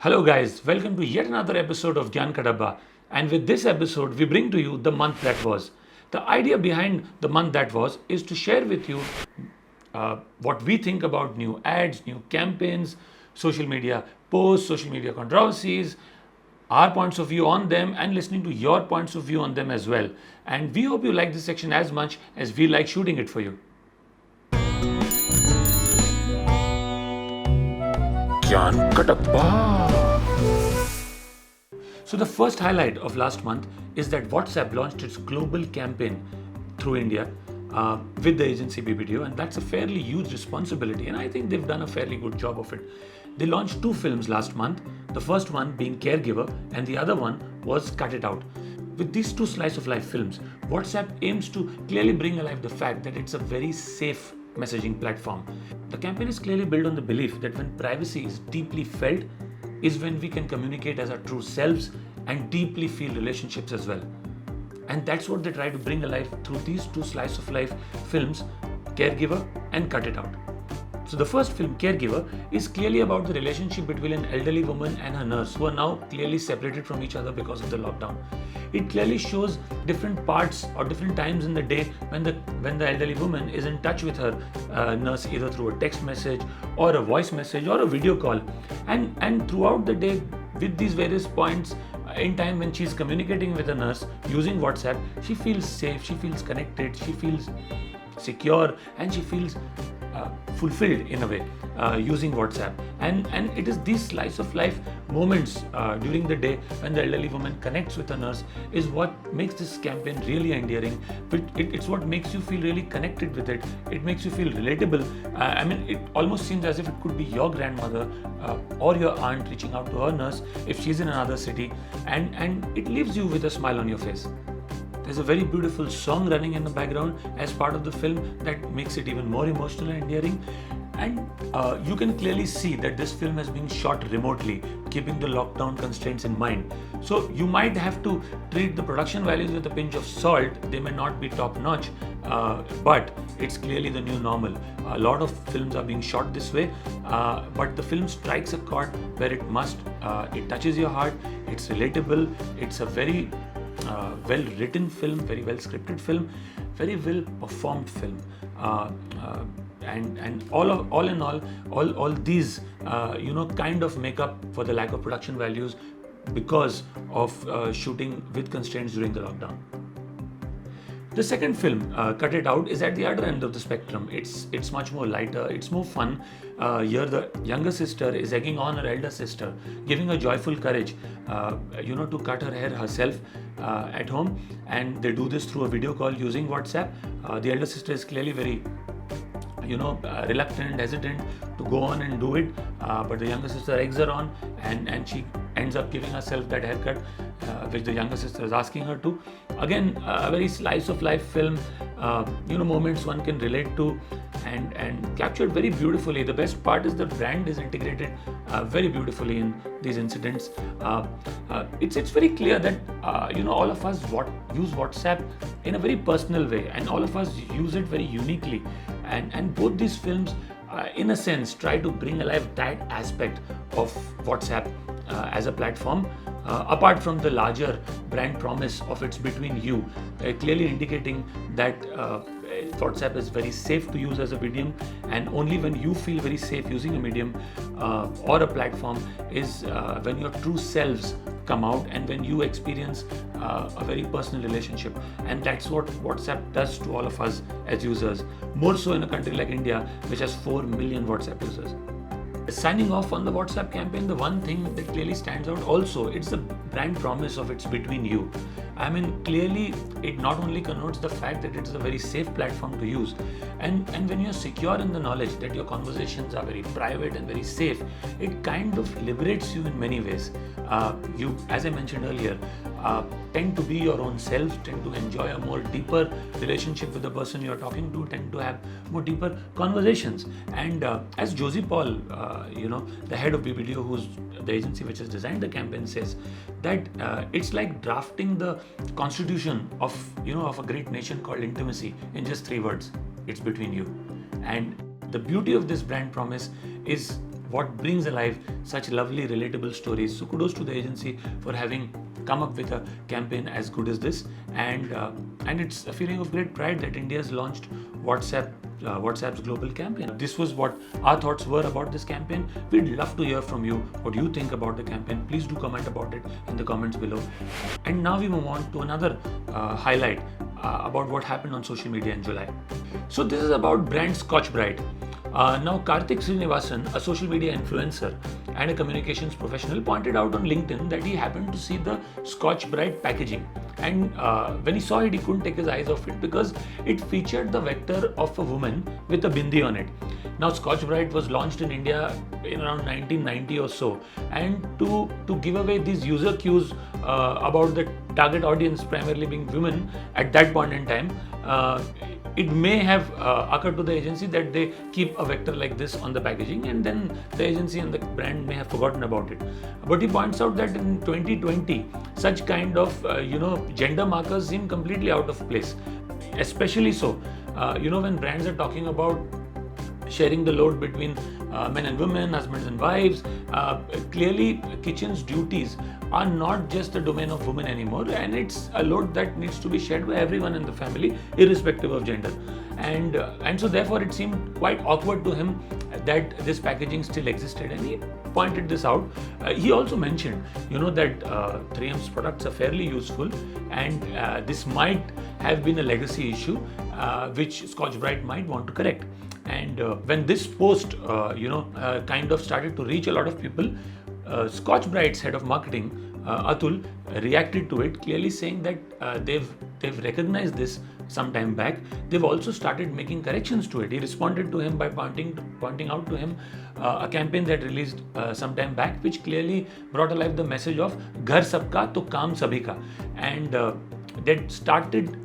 Hello guys, welcome to yet another episode of Gyan Dabba. And with this episode, we bring to you the month that was. The idea behind the month that was is to share with you what we think about new ads, new campaigns, social media posts, social media controversies, our points of view on them, and listening to your points of view on them as well. And we hope you like this section as much as we like shooting it for you. Gyan Dabba. So the first highlight of last month is that WhatsApp launched its global campaign through India with the agency BBDO, and that's a fairly huge responsibility, and I think they've done a fairly good job of it. They launched two films last month, the first one being Caregiver and the other one was Cut It Out. With these two slice of life films, WhatsApp aims to clearly bring alive the fact that it's a very safe messaging platform. The campaign is clearly built on the belief that when privacy is deeply felt is when we can communicate as our true selves and deeply feel relationships as well. And that's what they try to bring alive through these two slice of life films, Caregiver and Cut It Out. So the first film, Caregiver, is clearly about the relationship between an elderly woman and her nurse who are now clearly separated from each other because of the lockdown. It clearly shows different parts or different times in the day when the elderly woman is in touch with her nurse either through a text message or a voice message or a video call. And throughout the day with these various points in time when she's communicating with a nurse using WhatsApp, she feels safe, she feels connected, she feels secure, and she feels fulfilled in a way using WhatsApp. And it is these slice of life moments during the day when the elderly woman connects with a nurse is what makes this campaign really endearing. It's what makes you feel really connected with it. It makes you feel relatable. It almost seems as if it could be your grandmother or your aunt reaching out to her nurse if she's in another city, and it leaves you with a smile on your face. There's a very beautiful song running in the background as part of the film that makes it even more emotional and endearing. And you can clearly see that this film has been shot remotely, keeping the lockdown constraints in mind. So you might have to treat the production values with a pinch of salt. They may not be top notch, but it's clearly the new normal. A lot of films are being shot this way, but the film strikes a chord where it must. It touches your heart, it's relatable, it's a very well written film, very well scripted film, very well performed film, and all in all these kind of make up for the lack of production values because of shooting with constraints during the lockdown. The second film, Cut It Out, is at the other end of the spectrum. It's much more lighter, it's more fun. Here the younger sister is egging on her elder sister, giving her joyful courage, to cut her hair herself at home. And they do this through a video call using WhatsApp. The elder sister is clearly very reluctant, hesitant to go on and do it, but the younger sister eggs her on, and she ends up giving herself that haircut which the younger sister is asking her to. Again, a very slice of life film, moments one can relate to, and captured very beautifully. The best part is the brand is integrated very beautifully in these incidents. It's very clear that all of us use WhatsApp in a very personal way, and all of us use it very uniquely. And both these films, in a sense, try to bring alive that aspect of WhatsApp as a platform, apart from the larger brand promise of it's between you, clearly indicating that WhatsApp is very safe to use as a medium, and only when you feel very safe using a medium or a platform is when your true selves come out and when you experience a very personal relationship. And that's what WhatsApp does to all of us as users, more so in a country like India, which has 4 million WhatsApp users. Signing off on the WhatsApp campaign, the one thing that clearly stands out also, it's the brand promise of it's between you. Clearly it not only connotes the fact that it's a very safe platform to use, and when you're secure in the knowledge that your conversations are very private and very safe, it kind of liberates you in many ways. You, as I mentioned earlier, tend to be your own self, tend to enjoy a more deeper relationship with the person you're talking to, tend to have more deeper conversations. And as Josie Paul, the head of BBDO, who's the agency which has designed the campaign, says that it's like drafting the constitution of a great nation called intimacy in just 3 words. It's between you. And the beauty of this brand promise is what brings alive such lovely, relatable stories. So kudos to the agency for having come up with a campaign as good as this, and it's a feeling of great pride that India has launched WhatsApp's global campaign. This was what our thoughts were about this campaign. We'd love to hear from you what you think about the campaign. Please do comment about it in the comments below. And now we move on to another highlight about what happened on social media in July. So this is about brand Scotchbrite. Now Karthik Srinivasan, a social media influencer and a communications professional, pointed out on LinkedIn that he happened to see the Scotchbrite packaging, and when he saw it, he couldn't take his eyes off it because it featured the vector of a woman with a bindi on it. Now Scotchbrite was launched in India in around 1990 or so, and to give away these user cues about the target audience primarily being women at that point in time, it may have occurred to the agency that they keep a vector like this on the packaging, and then the agency and the brand may have forgotten about it. But he points out that in 2020, such kind of gender markers seem completely out of place, especially so when brands are talking about sharing the load between men and women, husbands and wives. Clearly, kitchen's duties are not just the domain of women anymore, and it's a load that needs to be shared by everyone in the family, irrespective of gender. And so therefore it seemed quite awkward to him that this packaging still existed, and he pointed this out. He also mentioned that 3M's products are fairly useful, and this might have been a legacy issue which Scotchbrite might want to correct. And when this post kind of started to reach a lot of people, Scotchbrite's head of marketing, Atul, reacted to it, clearly saying that they've recognized this some time back. They've also started making corrections to it. He responded to him by pointing out to him a campaign that released some time back, which clearly brought alive the message of "Ghar sabka to kaam sabhi ka," and that started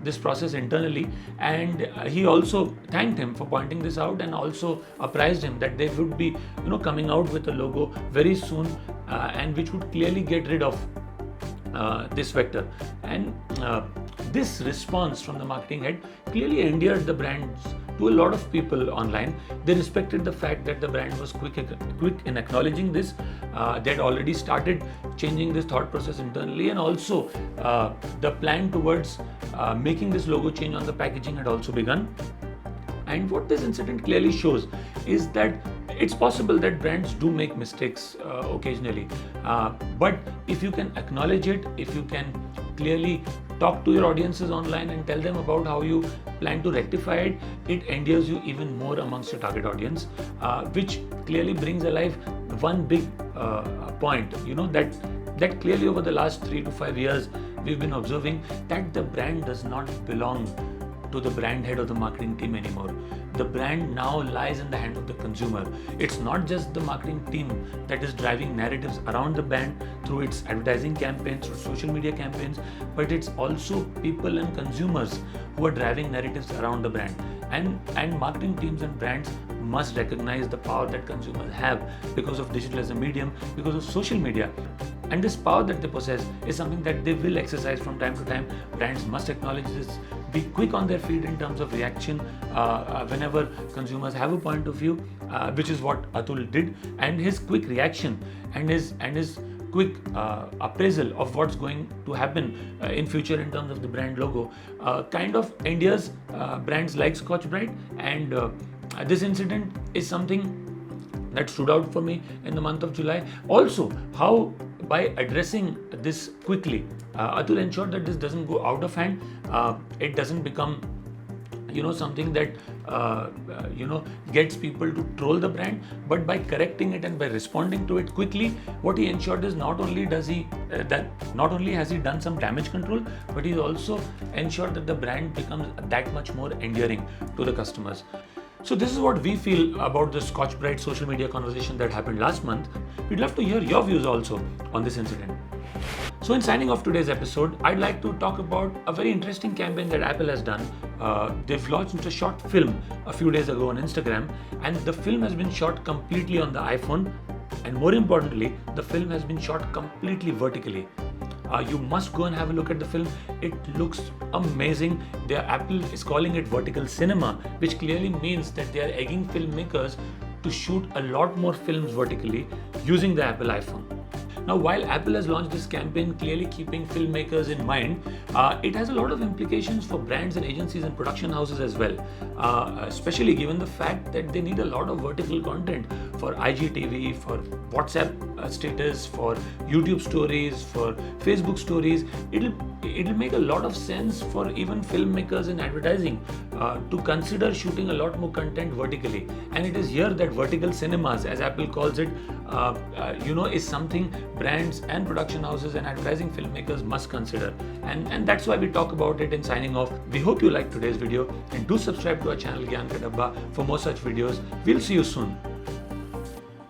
this process internally. And he also thanked him for pointing this out, and also apprised him that they would be coming out with a logo very soon, and which would clearly get rid of this vector. And this response from the marketing head clearly endeared the brands to a lot of people online. They respected the fact that the brand was quick in acknowledging this. They had already started changing this thought process internally, and also the plan towards making this logo change on the packaging had also begun. And what this incident clearly shows is that it's possible that brands do make mistakes occasionally, but if you can acknowledge it, if you can clearly talk to your audiences online and tell them about how you plan to rectify it, it endears you even more amongst your target audience, which clearly brings alive one big point, that clearly over the last 3 to 5 years we've been observing that the brand does not belong to the brand head or the marketing team anymore. The brand now lies in the hand of the consumer. It's not just the marketing team that is driving narratives around the brand through its advertising campaigns, through social media campaigns, but it's also people and consumers who are driving narratives around the brand. And marketing teams and brands must recognize the power that consumers have because of digital as a medium, because of social media. And this power that they possess is something that they will exercise from time to time. Brands must acknowledge this, be quick on their feet in terms of reaction whenever consumers have a point of view, which is what Atul did. And his quick reaction and his quick appraisal of what's going to happen in future in terms of the brand logo kind of endears brands like Scotchbrite. And this incident is something that stood out for me in the month of July. Also, how by addressing this quickly, Atul ensured that this doesn't go out of hand. It doesn't become something that gets people to troll the brand, but by correcting it and by responding to it quickly, what he ensured is not only has he done some damage control, but he's also ensured that the brand becomes that much more endearing to the customers. So this is what we feel about the Scotchbrite social media conversation that happened last month. We'd love to hear your views also on this incident. So in signing off today's episode, I'd like to talk about a very interesting campaign that Apple has done. They've launched a short film a few days ago on Instagram, and the film has been shot completely on the iPhone, and more importantly, the film has been shot completely vertically. You must go and have a look at the film. It looks amazing. Apple is calling it vertical cinema, which clearly means that they are egging filmmakers to shoot a lot more films vertically using the Apple iPhone. Now, while Apple has launched this campaign clearly keeping filmmakers in mind, it has a lot of implications for brands and agencies and production houses as well, especially given the fact that they need a lot of vertical content for IGTV, for WhatsApp status, for YouTube stories, for Facebook stories. It'll make a lot of sense for even filmmakers in advertising to consider shooting a lot more content vertically. And it is here that vertical cinemas, as Apple calls it, is something brands and production houses and advertising filmmakers must consider. And that's why we talk about it in signing off. We hope you liked today's video, and do subscribe to our channel Gyan Ka Dabba for more such videos. We'll see you soon.